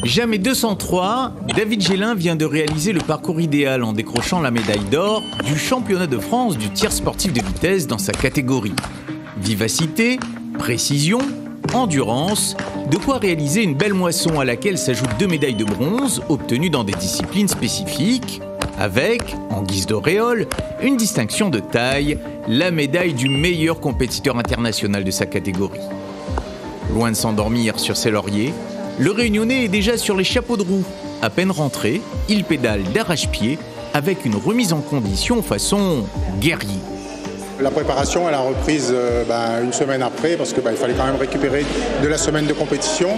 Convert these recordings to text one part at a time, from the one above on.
Jamais 203, David Gélin vient de réaliser le parcours idéal en décrochant la médaille d'or du championnat de France du tir sportif de vitesse dans sa catégorie. Vivacité, précision, endurance, de quoi réaliser une belle moisson à laquelle s'ajoutent 2 médailles de bronze obtenues dans des disciplines spécifiques, avec, en guise d'auréole, une distinction de taille, la médaille du meilleur compétiteur international de sa catégorie. Loin de s'endormir sur ses lauriers, le Réunionnais est déjà sur les chapeaux de roue. À peine rentré, il pédale d'arrache-pied avec une remise en condition façon guerrier. La préparation, elle a reprise une semaine après parce qu'il fallait quand même récupérer de la semaine de compétition.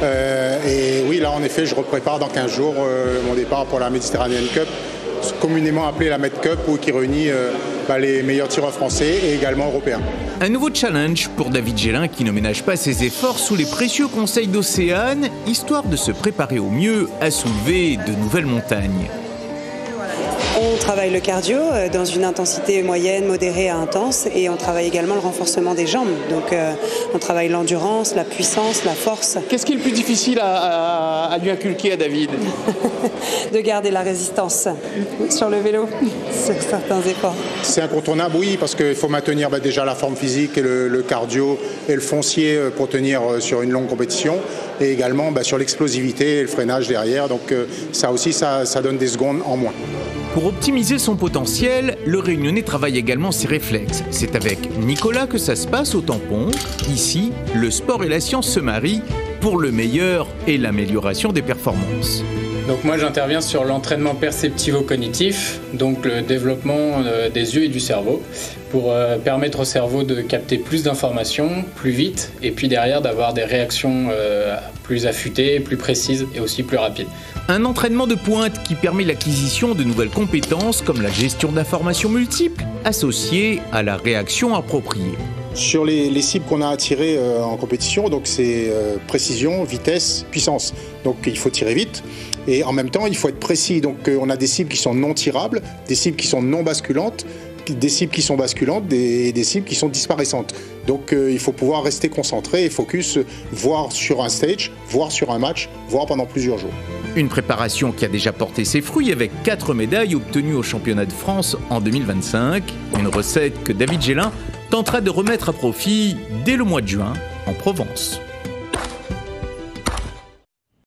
Et oui, là en effet, je reprépare dans 15 jours mon départ pour la Mediterranean Cup, communément appelée la Med Cup, qui réunit les meilleurs tireurs français et également européens. Un nouveau challenge pour David Gélin qui ne ménage pas ses efforts sous les précieux conseils d'Océane, histoire de se préparer au mieux à soulever de nouvelles montagnes. On travaille le cardio dans une intensité moyenne, modérée à intense, et on travaille également le renforcement des jambes. Donc on travaille l'endurance, la puissance, la force. Qu'est-ce qui est le plus difficile à lui inculquer à David? De garder la résistance sur le vélo, sur certains efforts. C'est incontournable, oui, parce qu'il faut maintenir déjà la forme physique et le cardio et le foncier pour tenir sur une longue compétition, et également sur l'explosivité et le freinage derrière. Donc ça aussi, ça donne des secondes en moins. Pour optimiser son potentiel, le Réunionnais travaille également ses réflexes. C'est avec Nicolas que ça se passe au tampon. Ici, le sport et la science se marient pour le meilleur et l'amélioration des performances. Donc moi j'interviens sur l'entraînement perceptivo-cognitif, donc le développement des yeux et du cerveau, pour permettre au cerveau de capter plus d'informations, plus vite, et puis derrière d'avoir des réactions plus affûtées, plus précises et aussi plus rapides. Un entraînement de pointe qui permet l'acquisition de nouvelles compétences comme la gestion d'informations multiples, associées à la réaction appropriée. Sur les cibles qu'on a à tirer en compétition, donc c'est précision, vitesse, puissance. Donc il faut tirer vite et en même temps il faut être précis. Donc on a des cibles qui sont non tirables, des cibles qui sont non basculantes, des cibles qui sont basculantes et des cibles qui sont disparaissantes. Donc il faut pouvoir rester concentré et focus, voire sur un stage, voire sur un match, voire pendant plusieurs jours. Une préparation qui a déjà porté ses fruits avec 4 médailles obtenues au championnat de France en 2025. Une recette que David Gélin tentera de remettre à profit dès le mois de juin en Provence.